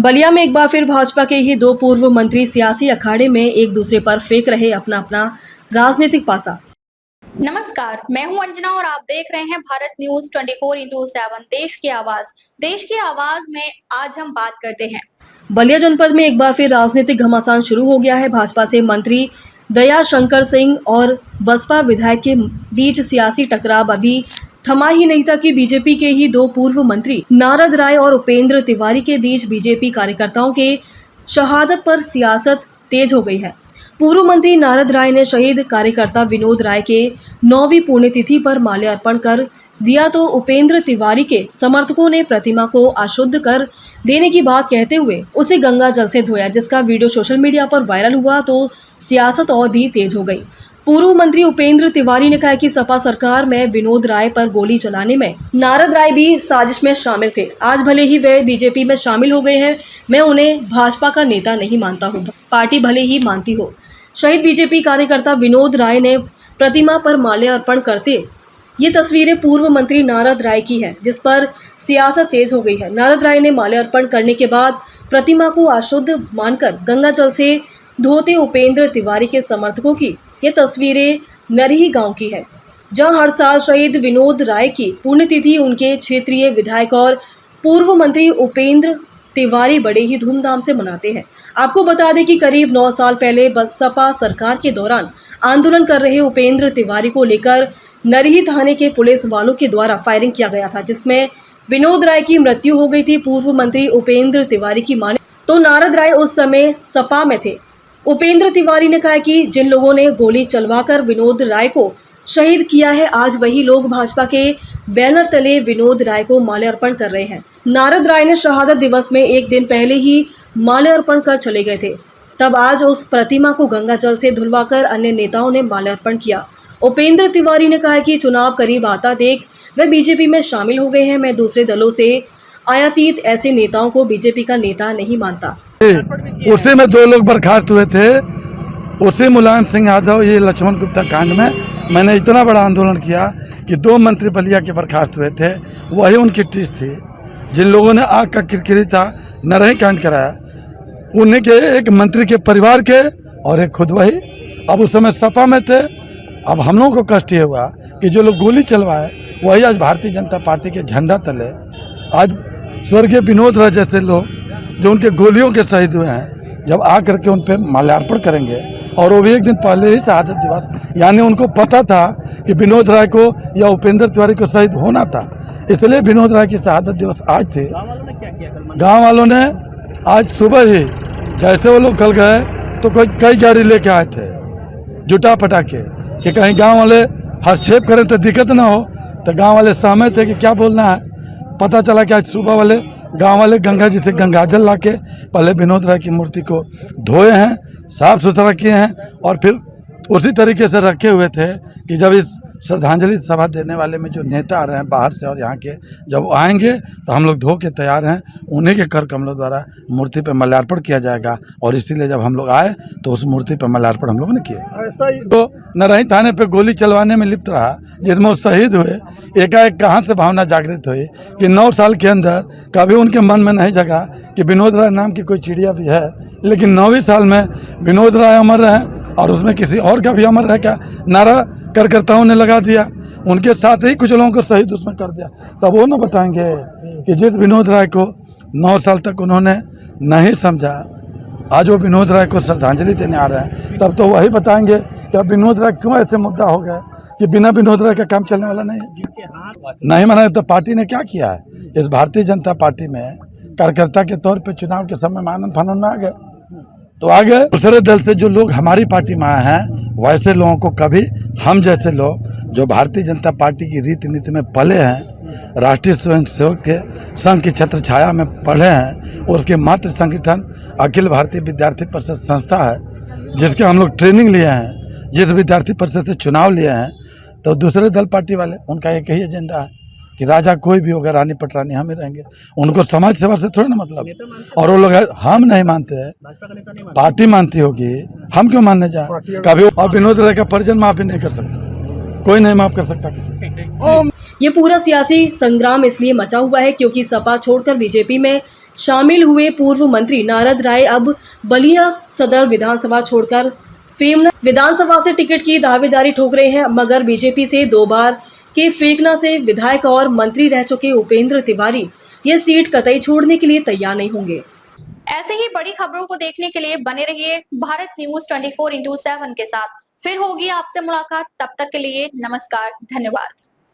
बलिया में एक बार फिर भाजपा के ही दो पूर्व मंत्री सियासी अखाड़े में एक दूसरे पर फेंक रहे अपना अपना राजनीतिक पासा। नमस्कार, मैं हूं अंजना और आप देख रहे हैं भारत न्यूज 24/7 देश की आवाज में आज हम बात करते हैं। बलिया जनपद में एक बार फिर राजनीतिक घमासान शुरू हो गया है। भाजपा से मंत्री दया शंकर सिंह और बसपा विधायक के बीच सियासी टकराव अभी थमा ही नहीं था कि बीजेपी के ही दो पूर्व मंत्री नारद राय और उपेंद्र तिवारी के बीच बीजेपी कार्यकर्ताओं के शहादत पर सियासत तेज हो गई है। पूर्व मंत्री नारद राय ने शहीद कार्यकर्ता विनोद राय के 9वीं पुण्यतिथि पर माल्यार्पण कर दिया तो उपेंद्र तिवारी के समर्थकों ने प्रतिमा को अशुद्ध कर देने की बात कहते हुए उसे गंगा जल से धोया, जिसका वीडियो सोशल मीडिया पर वायरल हुआ तो सियासत और भी तेज हो गई। पूर्व मंत्री उपेंद्र तिवारी ने कहा कि सपा सरकार में विनोद राय पर गोली चलाने में नारद राय भी साजिश में शामिल थे। आज भले ही वे बीजेपी में शामिल हो गए हैं, मैं उन्हें भाजपा का नेता नहीं मानता हूँ, पार्टी भले ही मानती हो। शहीद बीजेपी कार्यकर्ता विनोद राय ने प्रतिमा पर माल्यार्पण करते ये तस्वीरें पूर्व मंत्री नारद राय की है, जिस पर सियासत तेज हो गई है। नारद राय ने माल्यार्पण करने के बाद प्रतिमा को अशुद्ध मानकर गंगा जल से धोते उपेंद्र तिवारी के समर्थकों की ये तस्वीरें नरही गांव की है, जहां हर साल शहीद विनोद राय की पुण्यतिथि उनके क्षेत्रीय विधायक और पूर्व मंत्री उपेंद्र तिवारी बड़े ही धूमधाम से मनाते हैं। आपको बता दें कि करीब 9 साल पहले बसपा सरकार के दौरान आंदोलन कर रहे उपेंद्र तिवारी को लेकर नरही थाने के पुलिस वालों के द्वारा फायरिंग किया गया था, जिसमें विनोद राय की मृत्यु हो गई थी। पूर्व मंत्री उपेंद्र तिवारी की माने तो नारद राय उस समय सपा में थे। उपेंद्र तिवारी ने कहा कि जिन लोगों ने गोली चलवाकर विनोद राय को शहीद किया है, आज वही लोग भाजपा के बैनर तले विनोद राय को माल्यार्पण कर रहे हैं। नारद राय ने शहादत दिवस में एक दिन पहले ही माल्यार्पण कर चले गए थे, तब आज उस प्रतिमा को गंगा जल से धुलवाकर अन्य नेताओं ने माल्यार्पण किया। उपेंद्र तिवारी ने कहा कि चुनाव करीब आता देख वे बीजेपी में शामिल हो गए हैं। मैं दूसरे दलों से आयातीत ऐसे नेताओं को बीजेपी का नेता नहीं मानता। उसी में 2 लोग बर्खास्त हुए थे, उसी मुलायम सिंह यादव ये लक्ष्मण गुप्ता कांड में मैंने इतना बड़ा आंदोलन किया कि 2 मंत्री बलिया के बर्खास्त हुए थे, वही उनकी टीस थी। जिन लोगों ने आग का किरकिरी था नरही कांड कराया, उन्हीं के एक मंत्री के परिवार के और एक खुद वही अब उस समय सपा में थे। अब हम लोगों को कष्ट ये हुआ कि जो लोग गोली चलवाए वही आज भारतीय जनता पार्टी के झंडा तले आज स्वर्गीय विनोद राय जैसे लोग जो उनके गोलियों के शहीद हुए हैं, जब आ करके उन पर माल्यार्पण करेंगे, और वो भी एक दिन पहले ही शहादत दिवस, यानी उनको पता था कि विनोद राय को या उपेंद्र तिवारी को शहीद होना था, इसलिए विनोद राय की शहादत दिवस आज थे। गांव वालों ने आज सुबह ही जैसे वो लोग कल गए तो कई गाड़ी लेके आए थे जुटा पटा के कि कहीं गांव वाले हस्तक्षेप करें तो दिक्कत ना हो, तो गांव वाले सहमत थे कि क्या बोलना है। पता चला कि आज सुबह वाले गांव वाले गंगा जी से गंगाजल लाके पहले विनोद राय की मूर्ति को धोए हैं, साफ सुथरा किए हैं, और फिर उसी तरीके से रखे हुए थे कि जब इस श्रद्धांजलि सभा देने वाले में जो नेता आ रहे हैं बाहर से और यहाँ के, जब आएंगे तो हम लोग धो के तैयार हैं, उन्हीं के कर कमलों द्वारा मूर्ति पर माल्यार्पण किया जाएगा। और इसीलिए जब हम लोग आए तो उस मूर्ति पर माल्यार्पण हम लोगों ने किया। ऐसा ही तो नरही थाने पर गोली चलवाने में लिप्त रहा, जिसमें वो शहीद हुए। एकाएक कहाँ से भावना जागृत हुई कि 9 साल के अंदर कभी उनके मन में नहीं जगा कि विनोद राय नाम की कोई चिड़िया भी है, लेकिन 9वीं साल में विनोद राय अमर रहे और उसमें किसी और का भी अमर रहे क्या नारा कार्यकर्ताओं ने लगा दिया, उनके साथ ही कुछ लोगों को शहीद उसमें कर दिया। तब वो न बताएंगे कि जिस विनोद राय को 9 साल तक उन्होंने नहीं समझा, आज वो विनोद राय को श्रद्धांजलि देने आ रहे हैं, तब तो वही बताएंगे कि अब विनोद राय क्यों ऐसे मुद्दा हो गया कि बिना विनोद राय का काम चलने वाला नहीं है। नहीं माना तो पार्टी ने क्या किया है, इस भारतीय जनता पार्टी में कार्यकर्ता के तौर पे चुनाव के समय में आनंद फानंद में आ गए तो आ गए। दूसरे दल से जो लोग हमारी पार्टी में आए हैं, वैसे लोगों को कभी हम जैसे लोग जो भारतीय जनता पार्टी की रीति नीति में पले हैं, राष्ट्रीय स्वयं सेवक के संघ की छत्र छाया में पढ़े हैं, उसके मातृ संगठन अखिल भारतीय विद्यार्थी परिषद संस्था है, जिसके हम लोग ट्रेनिंग लिए हैं, जिस विद्यार्थी परिषद से चुनाव लिए हैं, तो दूसरे दल पार्टी वाले उनका एक ही एजेंडा है कि राजा कोई भी होगा, रानी पटरानी हम ही रहेंगे। उनको समाज सेवा से थोड़ा ना मतलब, और वो लोग हम नहीं मानते हैं, पार्टी मानती होगी, हम क्यों मानने जाए कभी। और विनोद राय का परिजन माफ ही नहीं कर सकता, कोई नहीं माफ कर सकता किसी। ये पूरा सियासी संग्राम इसलिए मचा हुआ है क्योंकि सपा छोड़कर बीजेपी में शामिल हुए पूर्व मंत्री नारद राय अब बलिया सदर विधानसभा छोड़कर फेमना विधानसभा से टिकट की दावेदारी ठोक रहे हैं, मगर बीजेपी से 2 बार के फेंकना से विधायक और मंत्री रह चुके उपेंद्र तिवारी ये सीट कतई छोड़ने के लिए तैयार नहीं होंगे। ऐसे ही बड़ी खबरों को देखने के लिए बने रहिए भारत न्यूज 24/7 के साथ। फिर होगी आपसे मुलाकात, तब तक के लिए नमस्कार, धन्यवाद।